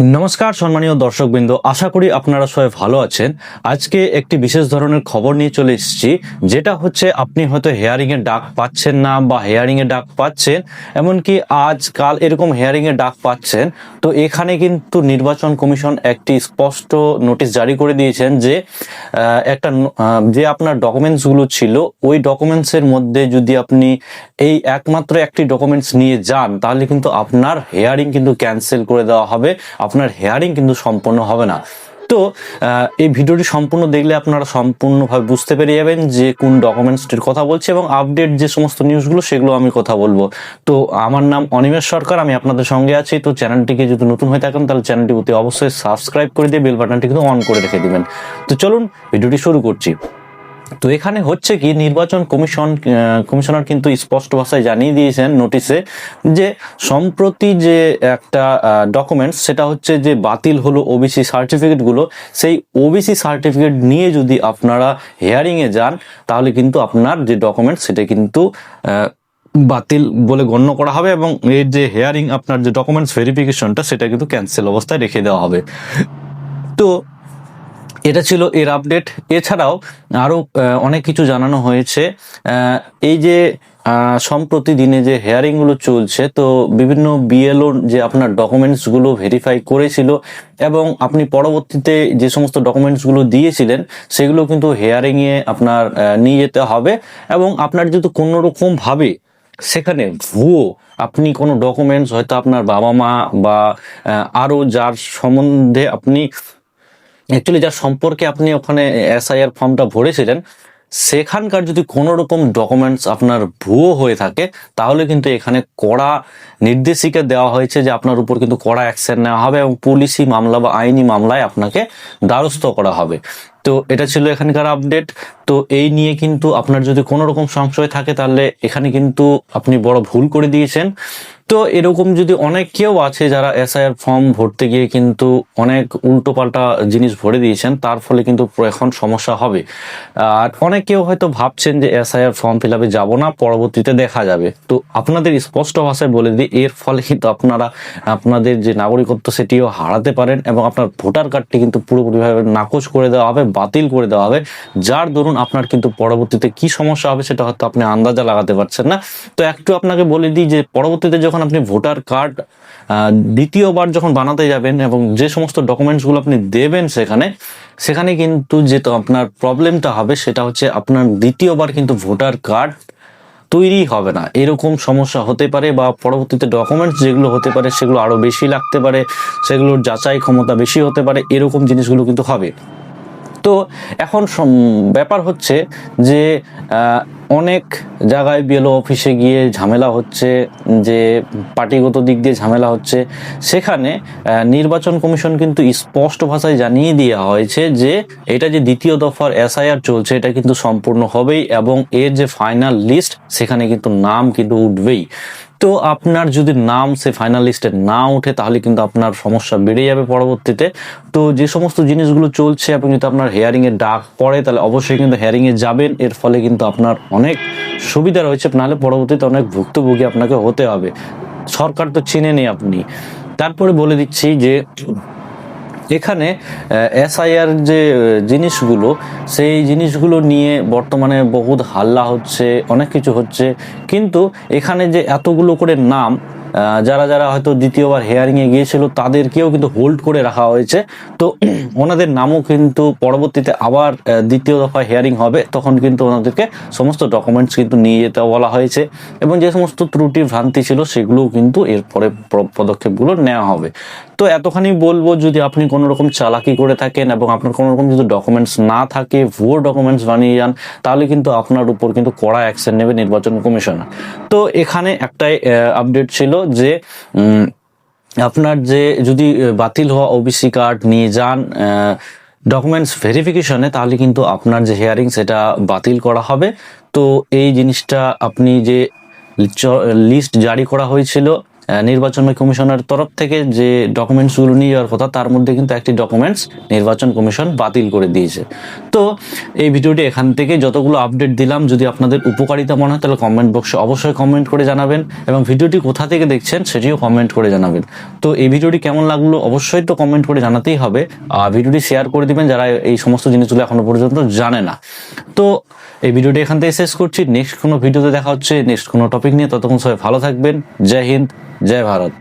নমস্কার সম্মানীয় দর্শকবৃন্দ, আশা করি আপনারা সবাই ভালো আছেন। আজকে একটি বিশেষ ধরনের খবর নিয়ে চলে এসেছি, যেটা হচ্ছে আপনি হয়তো হেয়ারিং এর ডাক পাচ্ছেন না বা হেয়ারিং এর ডাক পাচ্ছেন, এমনকি আজকাল এরকম হেয়ারিং এর ডাক পাচ্ছেন। তো এখানে কিন্তু নির্বাচন কমিশন একটি স্পষ্ট নোটিশ জারি করে দিয়েছেন যে যে আপনার ডকুমেন্টসগুলো ছিল, ওই ডকুমেন্টসের মধ্যে যদি আপনি এই একমাত্র একটি ডকুমেন্টস নিয়ে যান, তাহলে কিন্তু আপনার হেয়ারিং কিন্তু ক্যান্সেল করে দেওয়া হবে, আপনার হেয়ারিং কিন্তু সম্পূর্ণ হবে না। তো এই ভিডিওটি সম্পূর্ণ দেখলে আপনারা সম্পূর্ণভাবে বুঝতে পেরে যাবেন যে কোন ডকুমেন্টসটির কথা বলছে এবং আপডেট যে সমস্ত নিউজগুলো সেগুলো আমি কথা বলবো। তো আমার নাম অনিমেষ সরকার, আমি আপনাদের সঙ্গে আছি। তো চ্যানেলটিকে যদি নতুন হয়ে থাকেন তাহলে চ্যানেলটি অতি অবশ্যই সাবস্ক্রাইব করে দিয়ে বেল বাটনটি কিন্তু অন করে রেখে দিবেন। তো চলুন ভিডিওটি শুরু করছি। তো এখানে হচ্ছে কি, নির্বাচন কমিশনার কিন্তু স্পষ্ট ভাষায় জানিয়ে দিয়েছেন নোটিশে যে সম্প্রতি যে একটা ডকুমেন্টস, সেটা হচ্ছে যে বাতিল হলো ওবিসি সার্টিফিকেটগুলো, সেই ওবিসি সার্টিফিকেট নিয়ে যদি আপনারা হেয়ারিংয়ে যান, তাহলে কিন্তু আপনার যে ডকুমেন্টস সেটা কিন্তু বাতিল বলে গণ্য করা হবে এবং এর যে হেয়ারিং, আপনার যে ডকুমেন্টস ভেরিফিকেশনটা, সেটা কিন্তু ক্যান্সেল অবস্থায় রেখে দেওয়া হবে। তো এটা ছিল এর আপডেট। এছাড়াও আরও অনেক কিছু জানানো হয়েছে। এই যে সম্প্রতি দিনে যে হেয়ারিংগুলো চলছে, তো বিভিন্ন বিএলও যে আপনার ডকুমেন্টসগুলো ভেরিফাই করেছিল এবং আপনি পরবর্তীতে যে সমস্ত ডকুমেন্টসগুলো দিয়েছিলেন, সেগুলো কিন্তু হেয়ারিংয়ে আপনার নিয়ে যেতে হবে। এবং আপনার যদি কোনো রকমভাবে সেখানে ভুয়ো আপনি কোনো ডকুমেন্টস, হয়তো আপনার বাবা মা বা আরও যার সম্বন্ধে আপনি অ্যাকচুয়ালি যার সম্পর্কে আপনি ওখানে এসআইআর ফর্মটা ভরেছিলেন, সেখানকার যদি কোনো রকম ডকুমেন্টস আপনার ভুয়ো হয়ে থাকে, তাহলে কিন্তু এখানে কড়া নির্দেশিকা দেওয়া হয়েছে যে আপনার উপর কিন্তু কড়া অ্যাকশন নেওয়া হবে এবং পুলিশি মামলা বা আইনি মামলায় আপনাকে দ্বারস্থ করা হবে। তো এটা ছিল এখানকার আপডেট। তো এই নিয়ে কিন্তু আপনার যদি কোনো রকম সংশয় থাকে, তাহলে এখানে কিন্তু আপনি বড় ভুল করে দিয়েছেন। তো এরকম যদি অনেক কেউ আছে যারা এসআইআর ফর্ম ভরতে গিয়ে কিন্তু অনেক উল্টোপাল্টা জিনিস ভরে দিয়েছেন, তার ফলে কিন্তু এখন সমস্যা হবে। আর অনেক কেউ হয়তো ভাবছেন যে এসআইআর ফর্ম ফিল আপে যাবো না, পরবর্তীতে দেখা যাবে। তো আপনাদের স্পষ্ট ভাষায় বলে দিই, এর ফলে কিন্তু আপনারা আপনাদের যে নাগরিকত্ব সেটিও হারাতে পারেন এবং আপনার ভোটার কার্ডটি কিন্তু পুরোপুরিভাবে নাকচ করে দেওয়া হবে, বাতিল করে দেওয়া হবে, যার দরুন আপনার কিন্তু পরবর্তীতে কি সমস্যা হবে সেটা হয়তো আপনি আন্দাজা লাগাতে পারছেন না। তো একটু আপনাকে বলে দিই যে পরবর্তীতে যখন আপনি ভোটার কার্ড দ্বিতীয়বার যখন বানাতে যাবেন এবং যে সমস্ত ডকুমেন্টসগুলো আপনি দেবেন সেখানে কিন্তু যে তো আপনার প্রবলেমটা হবে, সেটা হচ্ছে আপনার দ্বিতীয়বার কিন্তু ভোটার কার্ড তৈরি হবে না, এরকম সমস্যা হতে পারে। বা পরবর্তীতে ডকুমেন্টস যেগুলো হতে পারে সেগুলো আরও বেশি লাগতে পারে, সেগুলোর যাচাই ক্ষমতা বেশি হতে পারে, এরকম জিনিসগুলো কিন্তু হবে। তো এখন ব্যাপার হচ্ছে যে অনেক জায়গায় বিএলও অফিসে গিয়ে ঝামেলা হচ্ছে, যে পার্টিগত দিক দিয়ে ঝামেলা হচ্ছে। সেখানে নির্বাচন কমিশন কিন্তু স্পষ্ট ভাষায় জানিয়ে দেওয়া হয়েছে যে এটা যে দ্বিতীয় দফার এসআইআর চলছে, এটা কিন্তু সম্পূর্ণ হবেই এবং এর যে ফাইনাল লিস্ট, সেখানে কিন্তু নাম কিন্তু উঠবেই। তো আপনার যদি নাম সে ফাইনাল লিস্টে না ওঠে, তাহলে কিন্তু আপনার সমস্যা বেড়ে যাবে পরবর্তীতে। তো যে সমস্ত জিনিসগুলো চলছে এবং যদি আপনার হেয়ারিং এর ডাক পড়ে, তাহলে অবশ্যই কিন্তু হেয়ারিং এ যাবেন। এর ফলে কিন্তু আপনার অনেক সুবিধা রয়েছে, নাহলে পরবর্তীতে অনেক ভুক্তভোগী আপনাকে হতে হবে। সরকার তো চিনে নেই আপনি। তারপরে বলে দিচ্ছি যে এখানে এসআইআর যে জিনিসগুলো, সেই জিনিসগুলো নিয়ে বর্তমানে বহুত হাল্লা হচ্ছে, অনেক কিছু হচ্ছে। কিন্তু এখানে যে এতগুলো করে নাম, যারা যারা হয়তো দ্বিতীয়বার হেয়ারিংয়ে গিয়েছিল, তাদেরকেও কিন্তু হোল্ড করে রাখা হয়েছে। তো ওনাদের নামও কিন্তু পরবর্তীতে আবার দ্বিতীয় দফা হেয়ারিং হবে, তখন কিন্তু ওনাদেরকে সমস্ত ডকুমেন্টস কিন্তু নিয়ে যেতে বলা হয়েছে এবং যে সমস্ত ত্রুটি ভ্রান্তি ছিল সেগুলোও কিন্তু এরপরে পদক্ষেপগুলো নেওয়া হবে। তো এতখানি বলবো, যদি আপনি কোনো রকম চালাকি করে থাকেন এবং আপনার কোনো রকম যদি ডকুমেন্টস না থাকে, ভুয়ো ডকুমেন্টস বানিয়ে যান, তাহলে কিন্তু আপনার উপর কিন্তু কড়া অ্যাকশন নেবে নির্বাচন কমিশনার। তো এখানে একটাই আপডেট ছিল যে আপনার যে যদি বাতিল হওয়া ওবিসি কার্ড নিয়ে যান ডকুমেন্টস ভেরিফিকেশনে, তাহলে কিন্তু আপনার যে হেয়ারিং সেটা বাতিল করা হবে। তো এই জিনিসটা আপনি যে লিস্ট জারি করা হয়েছিল নির্বাচন কমিশনের তরফ থেকে যে ডকুমেন্টসগুলো নিয়ে যাওয়ার কথা তার মধ্যে কিন্তু একটি ডকুমেন্টস নির্বাচন কমিশন বাতিল করে দিয়েছে। তো এই ভিডিওটি এখান থেকে যতগুলো আপডেট দিলাম যদি আপনাদের উপকারিতা মনে হয় তাহলে কমেন্ট বক্সে অবশ্যই কমেন্ট করে জানাবেন, এবং ভিডিওটি কোথা থেকে দেখছেন সেটিও কমেন্ট করে জানাবেন। তো এই ভিডিওটি কেমন লাগলো অবশ্যই তো কমেন্ট করে জানাতেই হবে, আর ভিডিওটি শেয়ার করে দিবেন যারা এই সমস্ত জিনিসগুলো এখনো পর্যন্ত জানে না। তো এই ভিডিওটি এখান থেকে শেষ করছি, নেক্সট কোনো ভিডিওতে দেখা হচ্ছে নেক্সট কোনো টপিক নিয়ে। ততক্ষণ সবাই ভালো থাকবেন। জয় হিন্দ, জয় ভারত।